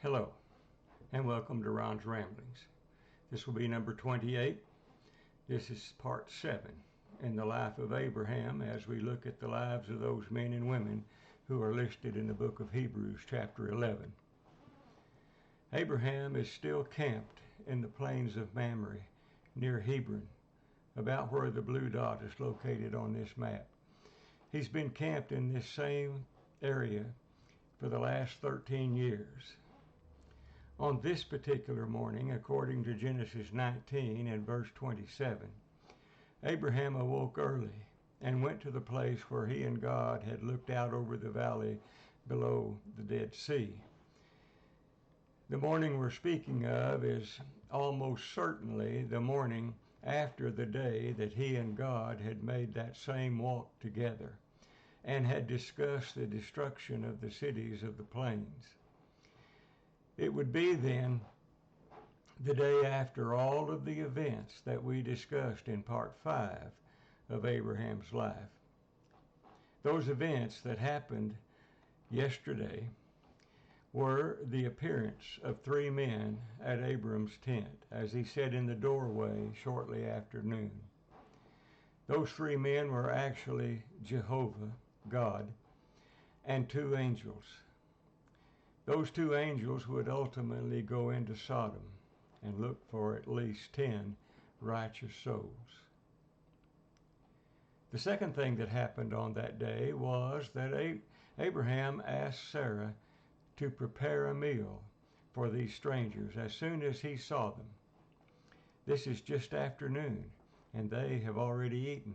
Hello, and welcome to Ron's Ramblings. This will be number 28. This is part 7 in the life of Abraham as we look at the lives of those men and women who are listed in the book of Hebrews chapter 11. Abraham is still camped in the plains of Mamre near Hebron, about where the blue dot is located on this map. He's been camped in this same area for the last 13 years. On this particular morning, according to Genesis 19 and verse 27, Abraham awoke early and went to the place where he and God had looked out over the valley below the Dead Sea. The morning we're speaking of is almost certainly the morning after the day that he and God had made that same walk together and had discussed the destruction of the cities of the plains. It would be then the day after all of the events that we discussed in part 5 of Abraham's life. Those events that happened yesterday were the appearance of 3 men at Abram's tent as he sat in the doorway shortly after noon. Those 3 men were actually Jehovah, God, and 2 angels. Those 2 angels would ultimately go into Sodom and look for at least 10 righteous souls. The second thing that happened on that day was that Abraham asked Sarah to prepare a meal for these strangers as soon as he saw them. This is just afternoon, and they have already eaten.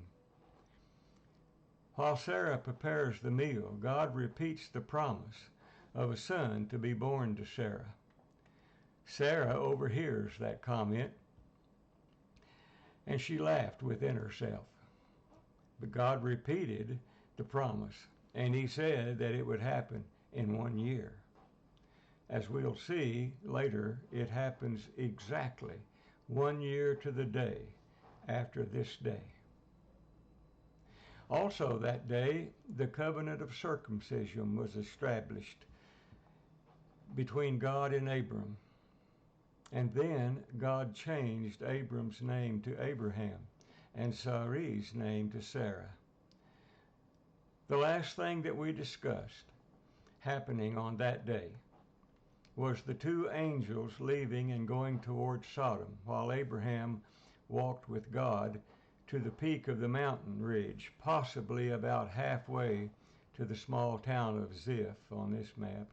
While Sarah prepares the meal, God repeats the promise of a son to be born to Sarah. Sarah overhears that comment, and she laughed within herself. But God repeated the promise, and he said that it would happen in 1 year. As we'll see later, it happens exactly 1 year to the day after this day. Also that day, the covenant of circumcision was established between God and Abram. And then God changed Abram's name to Abraham and Sarai's name to Sarah. The last thing that we discussed happening on that day was the 2 angels leaving and going towards Sodom while Abraham walked with God to the peak of the mountain ridge, possibly about halfway to the small town of Ziph on this map,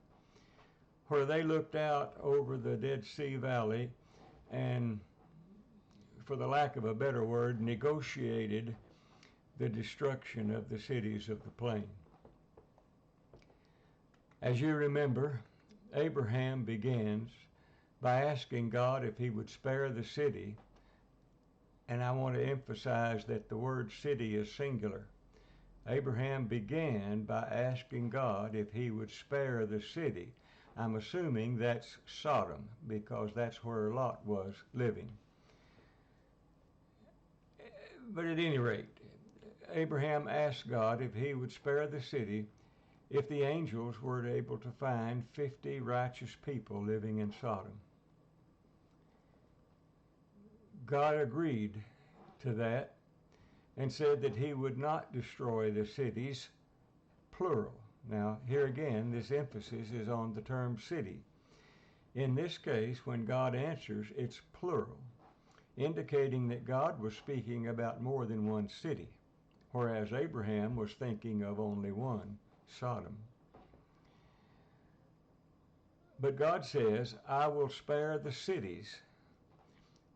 where they looked out over the Dead Sea Valley and, for the lack of a better word, negotiated the destruction of the cities of the plain. As you remember, Abraham begins by asking God if he would spare the city, and I want to emphasize that the word city is singular. Abraham began by asking God if he would spare the city. I'm assuming that's Sodom, because that's where Lot was living. But at any rate, Abraham asked God if he would spare the city if the angels were able to find 50 righteous people living in Sodom. God agreed to that and said that he would not destroy the cities, plural. Now, here again, this emphasis is on the term city. In this case, when God answers, it's plural, indicating that God was speaking about more than one city, whereas Abraham was thinking of only one, Sodom. But God says, I will spare the cities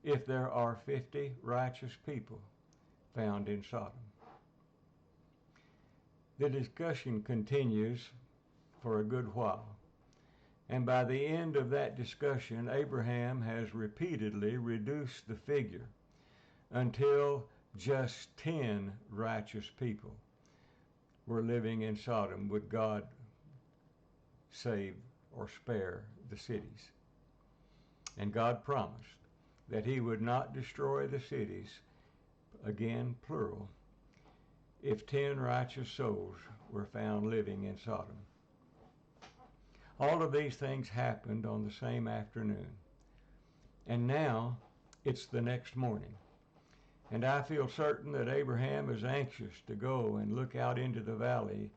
if there are 50 righteous people found in Sodom. The discussion continues for a good while, and by the end of that discussion, Abraham has repeatedly reduced the figure until just 10 righteous people were living in Sodom. Would God save or spare the cities? And God promised that he would not destroy the cities, again plural, if 10 righteous souls were found living in Sodom. All of these things happened on the same afternoon. And now it's the next morning. And I feel certain that Abraham is anxious to go and look out into the valley.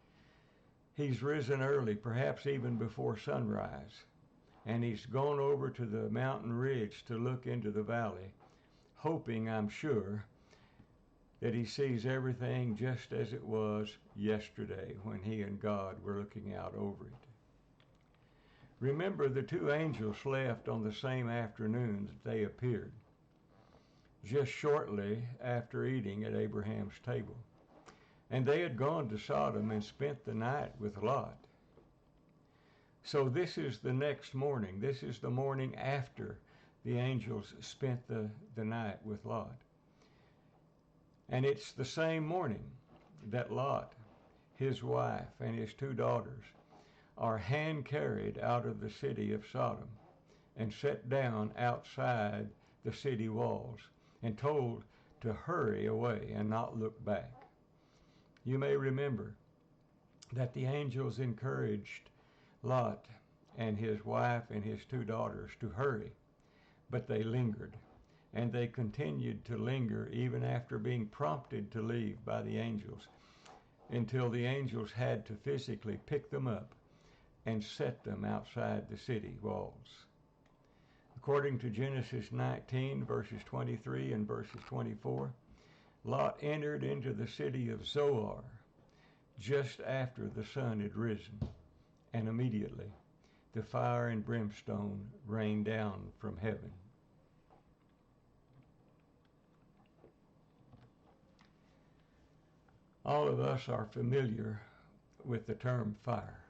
He's risen early, perhaps even before sunrise, and he's gone over to the mountain ridge to look into the valley, hoping, I'm sure, that he sees everything just as it was yesterday when he and God were looking out over it. Remember, the two angels left on the same afternoon that they appeared, just shortly after eating at Abraham's table. And they had gone to Sodom and spent the night with Lot. So this is the next morning. This is the morning after the angels spent the night with Lot. And it's the same morning that Lot, his wife, and his two daughters are hand-carried out of the city of Sodom and set down outside the city walls and told to hurry away and not look back. You may remember that the angels encouraged Lot and his wife and his two daughters to hurry, but they lingered, and they continued to linger even after being prompted to leave by the angels, until the angels had to physically pick them up and set them outside the city walls. According to Genesis 19, verses 23 and verses 24, Lot entered into the city of Zoar just after the sun had risen, and immediately the fire and brimstone rained down from heaven. All of us are familiar with the term fire,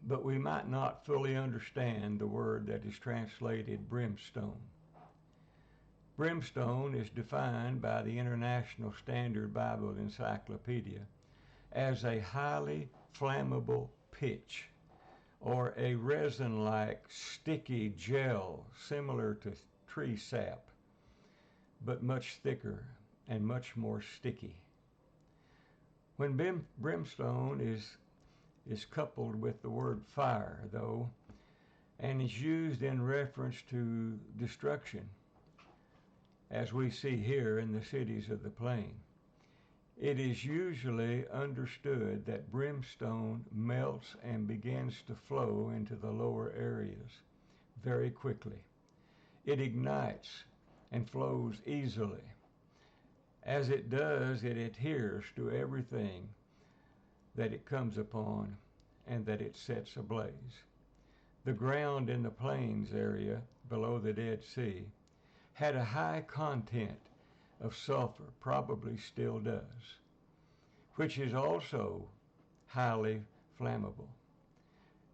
but we might not fully understand the word that is translated brimstone. Brimstone is defined by the International Standard Bible Encyclopedia as a highly flammable pitch or a resin-like sticky gel similar to tree sap, but much thicker and much more sticky. When brimstone is coupled with the word fire, though, and is used in reference to destruction, as we see here in the cities of the plain, it is usually understood that brimstone melts and begins to flow into the lower areas very quickly. It ignites and flows easily. As it does, it adheres to everything that it comes upon and that it sets ablaze. The ground in the plains area below the Dead Sea had a high content of sulfur, probably still does, which is also highly flammable.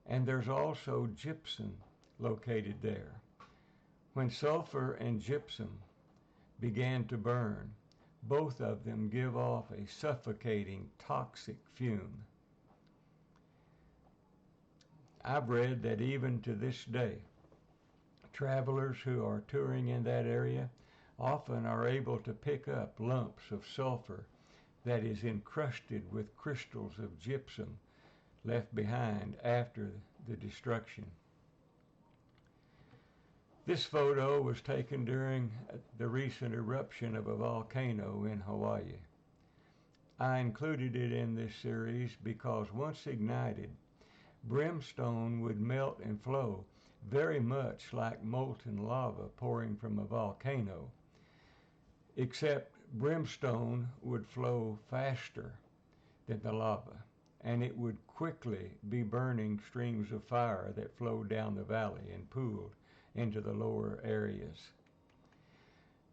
And there's also gypsum located there. When sulfur and gypsum began to burn, both of them give off a suffocating, toxic fume. I've read that even to this day, travelers who are touring in that area often are able to pick up lumps of sulfur that is encrusted with crystals of gypsum left behind after the destruction. This photo was taken during the recent eruption of a volcano in Hawaii. I included it in this series because once ignited, brimstone would melt and flow very much like molten lava pouring from a volcano, except brimstone would flow faster than the lava, and it would quickly be burning streams of fire that flowed down the valley and pooled into the lower areas.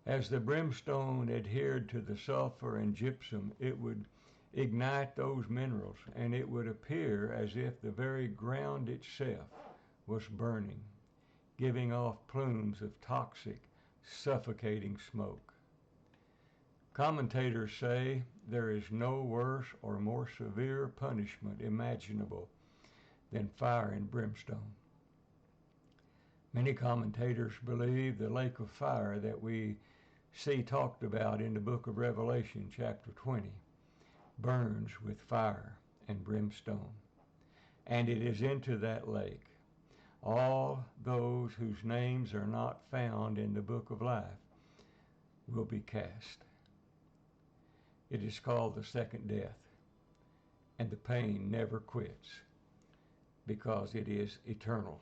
As the brimstone adhered to the sulfur and gypsum, it would ignite those minerals, and it would appear as if the very ground itself was burning, giving off plumes of toxic, suffocating smoke. Commentators say there is no worse or more severe punishment imaginable than fire and brimstone. Many commentators believe the lake of fire that we see talked about in the book of Revelation, chapter 20, burns with fire and brimstone. and it is into that lake. All those whose names are not found in the book of life will be cast. It is called the second death, and the pain never quits because it is eternal.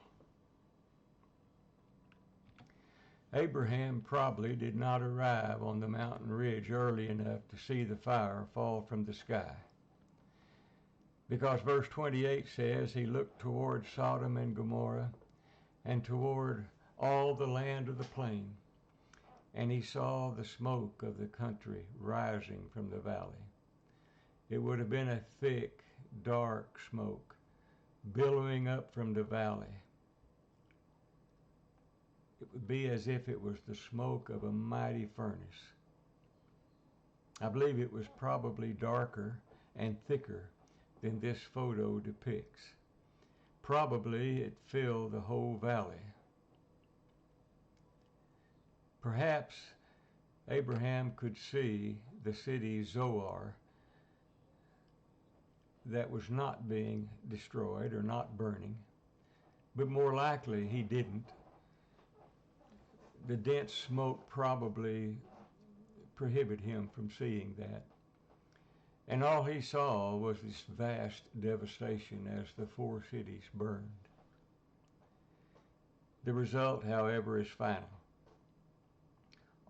Abraham probably did not arrive on the mountain ridge early enough to see the fire fall from the sky, because verse 28 says he looked toward Sodom and Gomorrah and toward all the land of the plain, and he saw the smoke of the country rising from the valley. It would have been a thick, dark smoke billowing up from the valley. It would be as if it was the smoke of a mighty furnace. I believe it was probably darker and thicker than this photo depicts. Probably it filled the whole valley. Perhaps Abraham could see the city Zoar that was not being destroyed or not burning, but more likely he didn't. The dense smoke probably prohibited him from seeing that. And all he saw was this vast devastation as the four cities burned. The result, however, is final.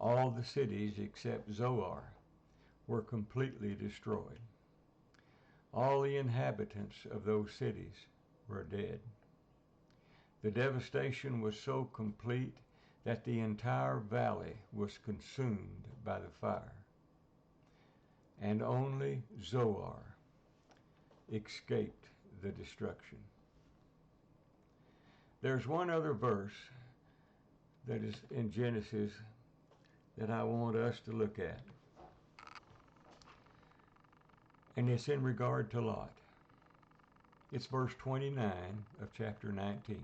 All the cities except Zoar were completely destroyed. All the inhabitants of those cities were dead. The devastation was so complete that the entire valley was consumed by the fire, and only Zoar escaped the destruction. There's one other verse that is in Genesis that I want us to look at, and it's in regard to Lot. It's verse 29 of chapter 19.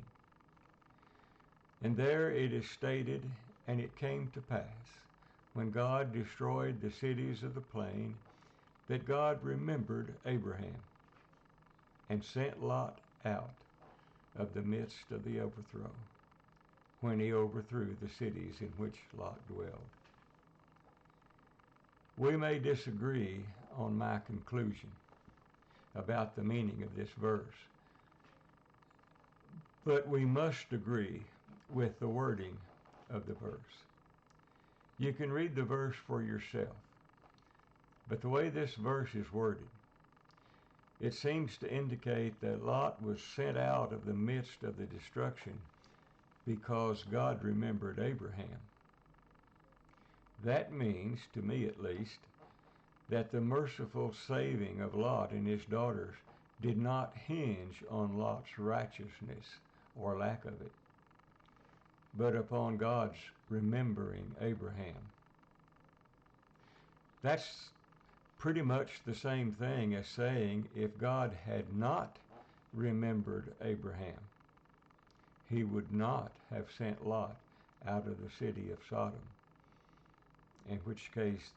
And there it is stated, and it came to pass, when God destroyed the cities of the plain, that God remembered Abraham, and sent Lot out of the midst of the overthrow, when he overthrew the cities in which Lot dwelled. We may disagree on my conclusion about the meaning of this verse, but we must agree with the wording of the verse. You can read the verse for yourself, but the way this verse is worded, it seems to indicate that Lot was sent out of the midst of the destruction because God remembered Abraham. That means, to me at least, that the merciful saving of Lot and his daughters did not hinge on Lot's righteousness or lack of it, but upon God's remembering Abraham. That's pretty much the same thing as saying if God had not remembered Abraham, he would not have sent Lot out of the city of Sodom, in which case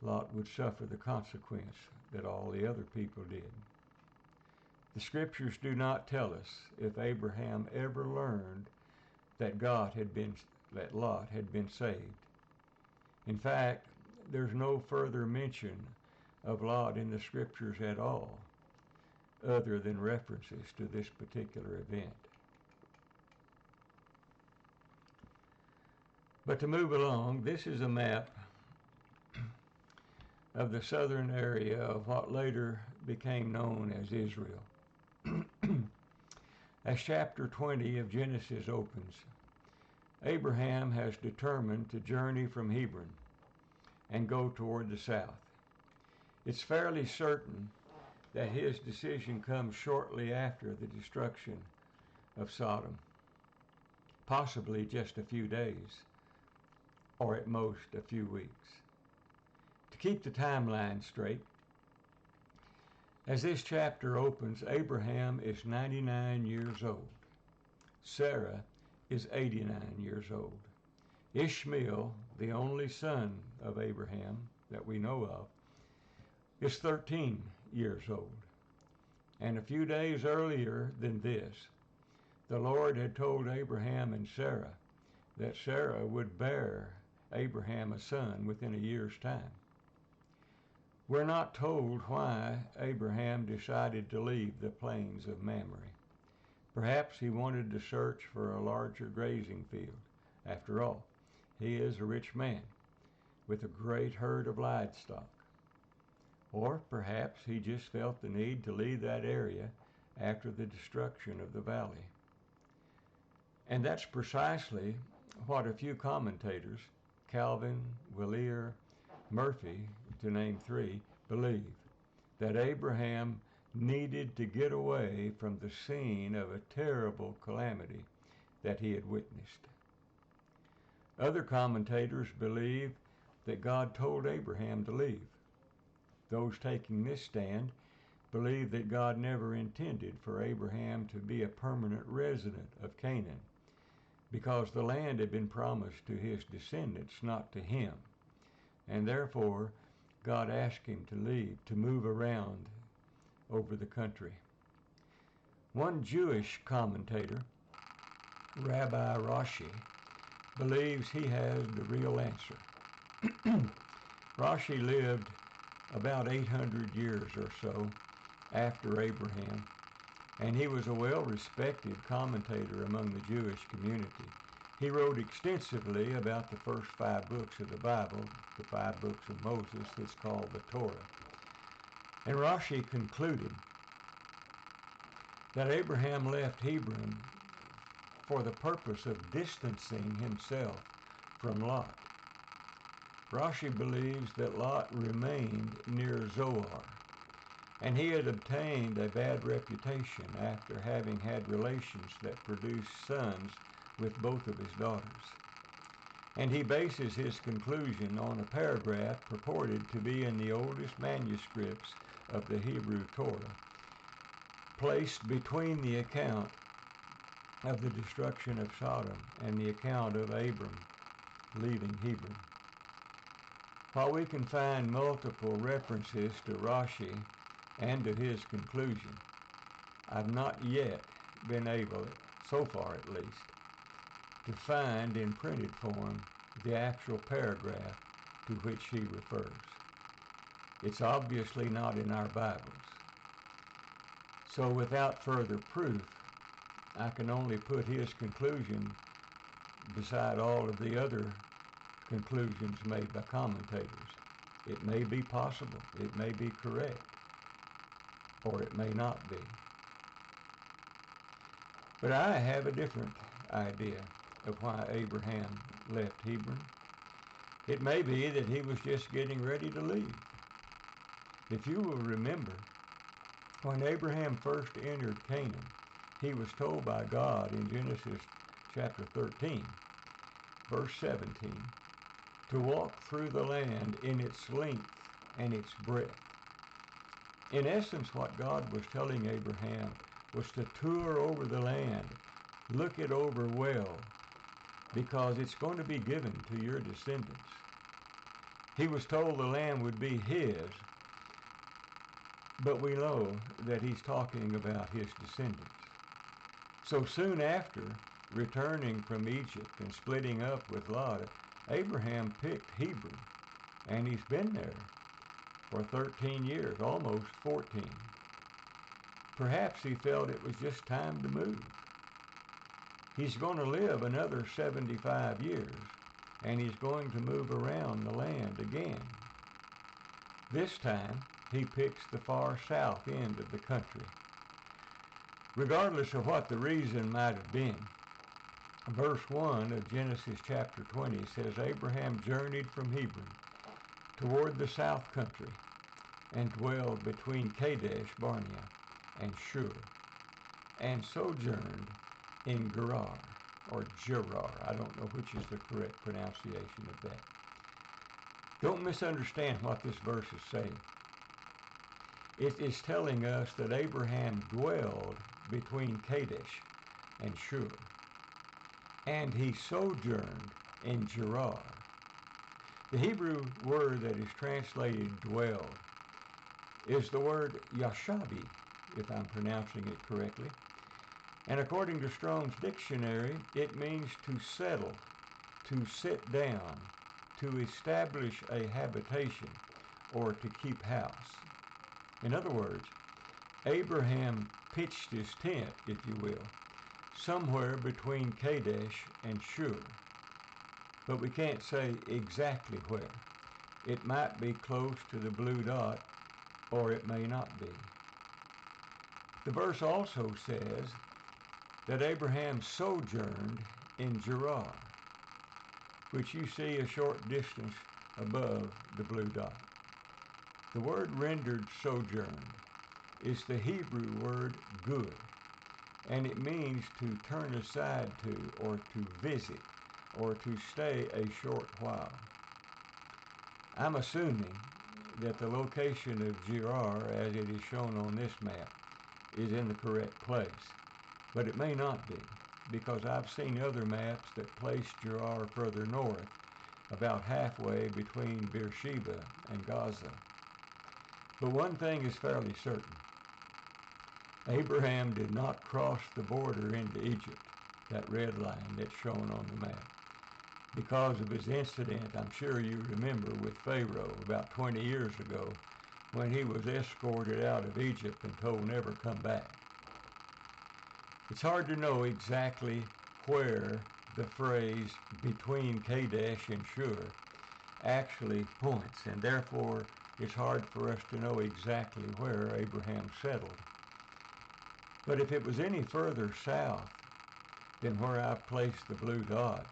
Lot would suffer the consequence that all the other people did. The scriptures do not tell us if Abraham ever learned that Lot had been saved. In fact, there's no further mention of Lot in the scriptures at all, other than references to this particular event. But to move along, this is a map of the southern area of what later became known as Israel. As chapter 20 of Genesis opens, Abraham has determined to journey from Hebron and go toward the south. It's fairly certain that his decision comes shortly after the destruction of Sodom, possibly just a few days, or at most a few weeks. To keep the timeline straight, as this chapter opens, Abraham is 99 years old. Sarah is 89 years old. Ishmael, the only son of Abraham that we know of, is 13 years old. And a few days earlier than this, the Lord had told Abraham and Sarah that Sarah would bear Abraham a son within a year's time. We're not told why Abraham decided to leave the plains of Mamre. Perhaps he wanted to search for a larger grazing field. After all, he is a rich man with a great herd of livestock. Or perhaps he just felt the need to leave that area after the destruction of the valley. And that's precisely what a few commentators, Calvin, Willier, Murphy, to name three, believe, that Abraham needed to get away from the scene of a terrible calamity that he had witnessed. Other commentators believe that God told Abraham to leave. Those taking this stand believe that God never intended for Abraham to be a permanent resident of Canaan, because the land had been promised to his descendants, not to him. And therefore, God asked him to leave, to move around over the country. One Jewish commentator, Rabbi Rashi, believes he has the real answer. Rashi lived about 800 years or so after Abraham, and he was a well-respected commentator among the Jewish community. He wrote extensively about the first 5 books of the Bible, the 5 books of Moses that's called the Torah. And Rashi concluded that Abraham left Hebron for the purpose of distancing himself from Lot. Rashi believes that Lot remained near Zoar, and he had obtained a bad reputation after having had relations that produced sons with both of his daughters. And he bases his conclusion on a paragraph purported to be in the oldest manuscripts of the Hebrew Torah, placed between the account of the destruction of Sodom and the account of Abram leaving Hebron. While we can find multiple references to Rashi and to his conclusion, I've not yet been able, so far at least, to find in printed form the actual paragraph to which he refers. It's obviously not in our Bibles. So without further proof, I can only put his conclusion beside all of the other conclusions made by commentators. It may be possible, it may be correct, or it may not be. But I have a different idea of why Abraham left Hebron. It may be that he was just getting ready to leave. If you will remember, when Abraham first entered Canaan, he was told by God in Genesis chapter 13, verse 17, to walk through the land in its length and its breadth. In essence, what God was telling Abraham was to tour over the land, look it over well, because it's going to be given to your descendants. He was told the land would be his, but we know that he's talking about his descendants. So soon after returning from Egypt and splitting up with Lot, Abraham picked Hebron, and he's been there for 13 years, almost 14. Perhaps he felt it was just time to move. He's going to live another 75 years, and he's going to move around the land again. This time, he picks the far south end of the country. Regardless of what the reason might have been, verse 1 of Genesis chapter 20 says, Abraham journeyed from Hebron toward the south country and dwelled between Kadesh Barnea and Shure, and sojourned in Gerar, or Gerar. I don't know which is the correct pronunciation of that. Don't misunderstand what this verse is saying. It is telling us that Abraham dwelled between Kadesh and Shure, and he sojourned in Gerar. The Hebrew word that is translated dwelled is the word yashabi if I'm pronouncing it correctly. And according to Strong's dictionary, it means to settle, to sit down, to establish a habitation, or to keep house. In other words, Abraham pitched his tent, if you will, somewhere between Kadesh and Shure. But we can't say exactly where. It might be close to the blue dot, or it may not be. The verse also says that Abraham sojourned in Gerar, which you see a short distance above the blue dot. The word rendered sojourned is the Hebrew word good, and it means to turn aside to, or to visit, or to stay a short while. I'm assuming that the location of Gerar, as it is shown on this map, is in the correct place, but it may not be, because I've seen other maps that place Gerar further north, about halfway between Beersheba and Gaza. But one thing is fairly certain. Abraham did not cross the border into Egypt, that red line that's shown on the map, because of his incident, I'm sure you remember, with Pharaoh about 20 years ago, when he was escorted out of Egypt and told never come back. It's hard to know exactly where the phrase between Kadesh and Shure actually points, and therefore it's hard for us to know exactly where Abraham settled. But if it was any further south than where I've placed the blue dot,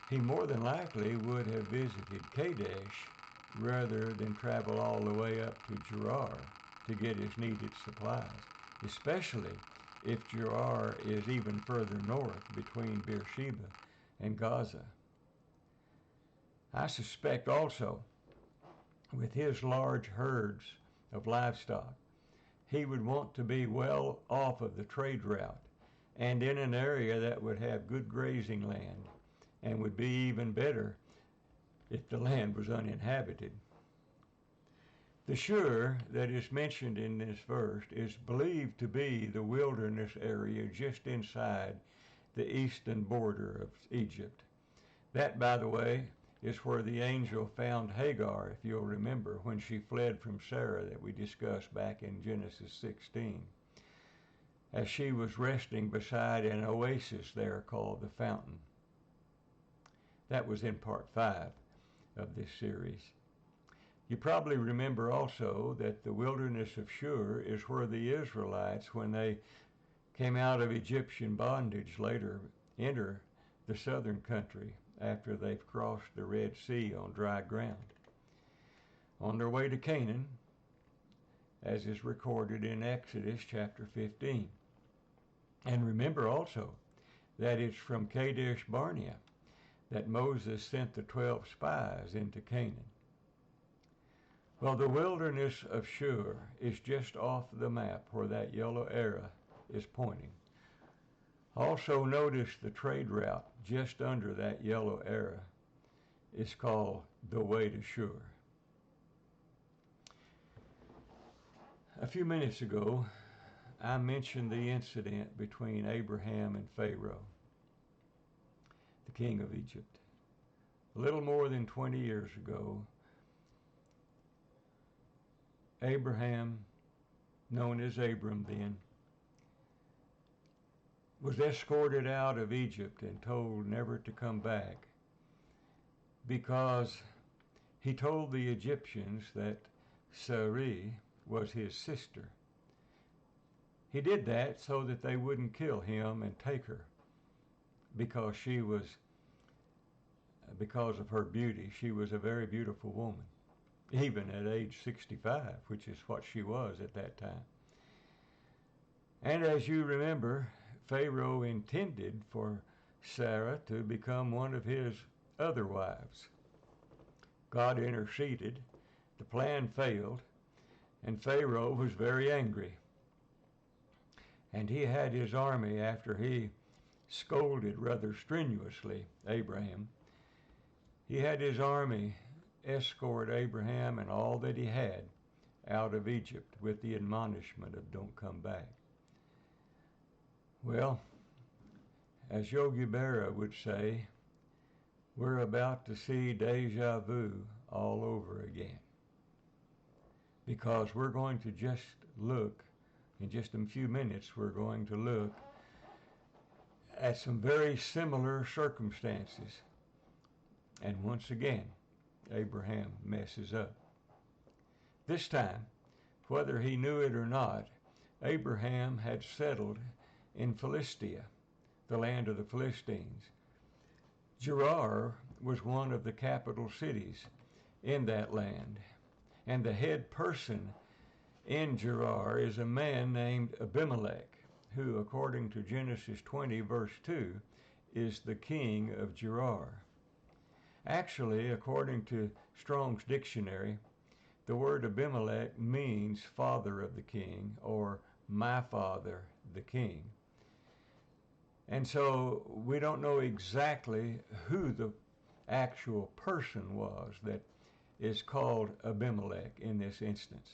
he more than likely would have visited Kadesh rather than travel all the way up to Gerar to get his needed supplies, especially if Gerar is even further north between Beersheba and Gaza. I suspect also, with his large herds of livestock, he would want to be well off of the trade route and in an area that would have good grazing land and would be even better if the land was uninhabited. The Shure that is mentioned in this verse is believed to be the wilderness area just inside the eastern border of Egypt. That, by the way, is where the angel found Hagar, if you'll remember, when she fled from Sarah that we discussed back in Genesis 16, as she was resting beside an oasis there called the Fountain. That was in part 5 of this series. You probably remember also that the wilderness of Shure is where the Israelites, when they came out of Egyptian bondage, later enter the southern country after they've crossed the Red Sea on dry ground. On their way to Canaan, as is recorded in Exodus chapter 15. And remember also that it's from Kadesh Barnea that Moses sent the 12 spies into Canaan. Well, the wilderness of Shure is just off the map where that yellow arrow is pointing. Also notice the trade route just under that yellow arrow is called the way to Shure. A few minutes ago, I mentioned the incident between Abraham and Pharaoh, the king of Egypt. A little more than 20 years ago, Abraham, known as Abram then, was escorted out of Egypt and told never to come back because he told the Egyptians that Sarai was his sister. He did that so that they wouldn't kill him and take her because of her beauty. She was a very beautiful woman, even at age 65, which is what she was at that time. And as you remember, Pharaoh intended for Sarah to become one of his other wives. God interceded, the plan failed, and Pharaoh was very angry. And he had his army, after he scolded rather strenuously Abraham, he had his army escort Abraham and all that he had out of Egypt with the admonishment of don't come back. Well, as Yogi Berra would say, we're about to see deja vu all over again. Because we're going to just look, in just a few minutes, we're going to look at some very similar circumstances. And once again, Abraham messes up. This time, whether he knew it or not, Abraham had settled in Philistia, the land of the Philistines. Gerar was one of the capital cities in that land, and the head person in Gerar is a man named Abimelech, who, according to Genesis 20, verse 2, is the king of Gerar. Actually, according to Strong's dictionary, the word Abimelech means father of the king, or my father, the king. And so we don't know exactly who the actual person was that is called Abimelech in this instance.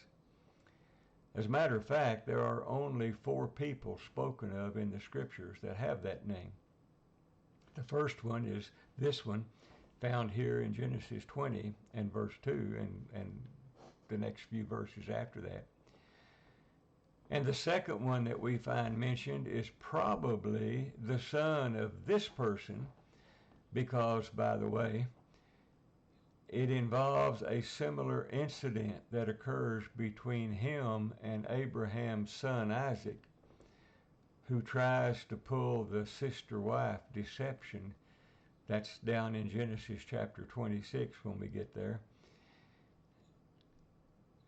As a matter of fact, there are only 4 people spoken of in the scriptures that have that name. The first one is this one, found here in Genesis 20 and verse 2, and the next few verses after that. And the second one that we find mentioned is probably the son of this person, because, by the way, it involves a similar incident that occurs between him and Abraham's son Isaac, who tries to pull the sister wife deception. That's down in Genesis chapter 26 when we get there,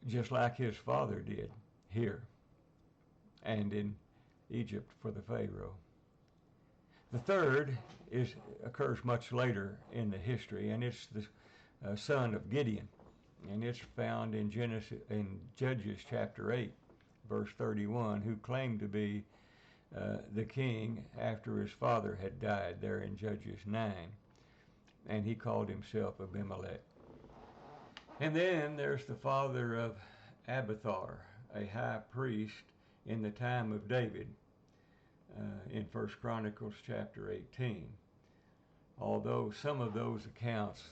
just like his father did here and in Egypt for the Pharaoh. The third occurs much later in the history, and it's the son of Gideon, and it's found in Judges chapter 8, verse 31, who claimed to be the king after his father had died there in Judges 9, and he called himself Abimelech. And then there's the father of Abiathar, a high priest in the time of David, in 1 Chronicles chapter 18. Although some of those accounts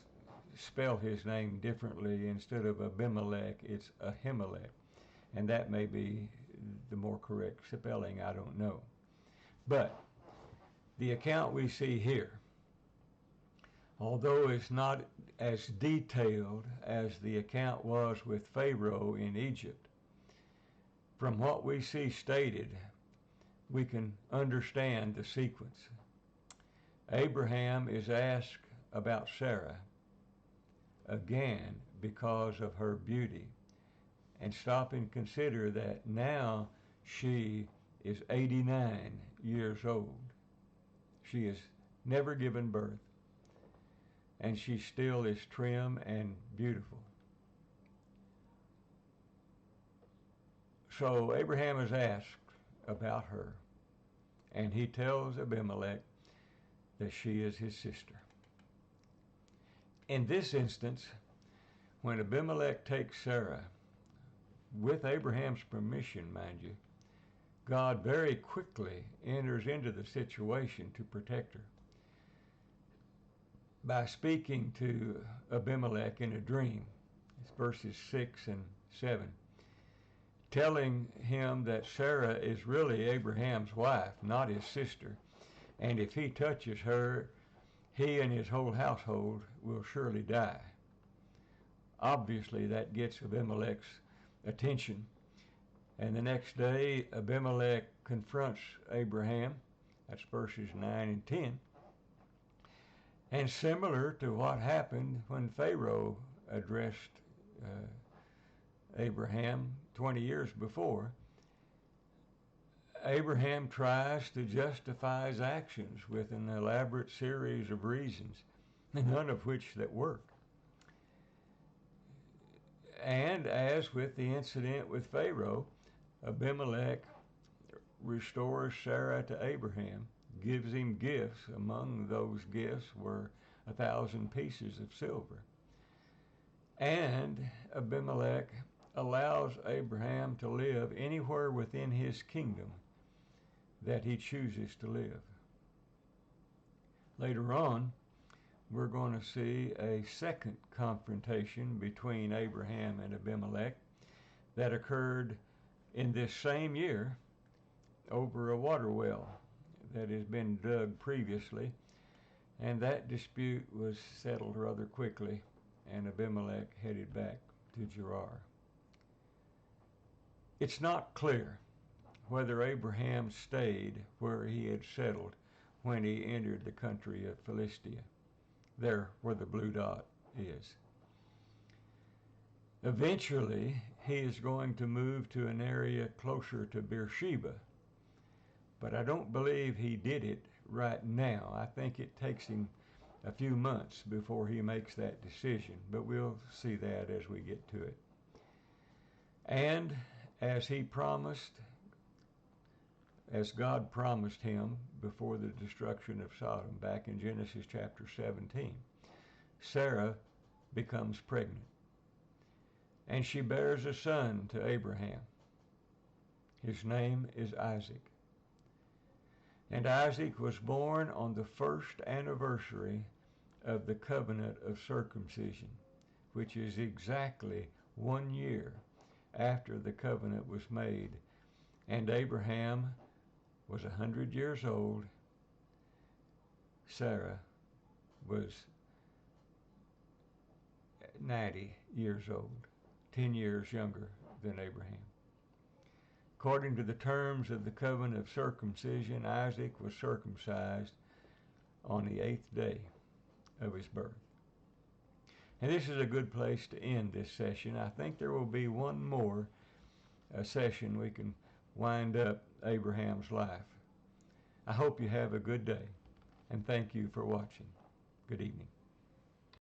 spell his name differently. Instead of Abimelech, it's Ahimelech, and that may be the more correct spelling, I don't know. But the account we see here, although it's not as detailed as the account was with Pharaoh in Egypt, from what we see stated, we can understand the sequence. Abraham is asked about Sarah, again because of her beauty, and stop and consider that now she is 89 years old. She has never given birth, and she still is trim and beautiful. So Abraham is asked about her, and he tells Abimelech that she is his sister. In this instance, when Abimelech takes Sarah, with Abraham's permission, mind you, God very quickly enters into the situation to protect her by speaking to Abimelech in a dream. It's verses 6 and 7, telling him that Sarah is really Abraham's wife, not his sister, and if he touches her, he and his whole household will surely die. Obviously, that gets Abimelech's attention, and the next day Abimelech confronts Abraham. That's verses 9 and 10. And similar to what happened when Pharaoh addressed Abraham 20 years before, Abraham tries to justify his actions with an elaborate series of reasons, none of which that work. And as with the incident with Pharaoh, Abimelech restores Sarah to Abraham, gives him gifts. Among those gifts were 1,000 pieces of silver. And Abimelech allows Abraham to live anywhere within his kingdom that he chooses to live. Later on, we're going to see a second confrontation between Abraham and Abimelech that occurred in this same year over a water well that has been dug previously, and that dispute was settled rather quickly, and Abimelech headed back to Gerar. It's not clear whether Abraham stayed where he had settled when he entered the country of Philistia, there where the blue dot is. Eventually, he is going to move to an area closer to Beersheba, but I don't believe he did it right now. I think it takes him a few months before he makes that decision, but we'll see that as we get to it. And as he promised, as God promised him before the destruction of Sodom back in Genesis chapter 17, Sarah becomes pregnant, and she bears a son to Abraham. His name is Isaac. And Isaac was born on the first anniversary of the covenant of circumcision, which is exactly 1 year after the covenant was made. And Abraham was 100 years old. Sarah was 90 years old, 10 years younger than Abraham. According to the terms of the covenant of circumcision, Isaac was circumcised on the 8th day of his birth. And this is a good place to end this session. I think there will be one more session we can wind up Abraham's life. I hope you have a good day, and thank you for watching. Good evening.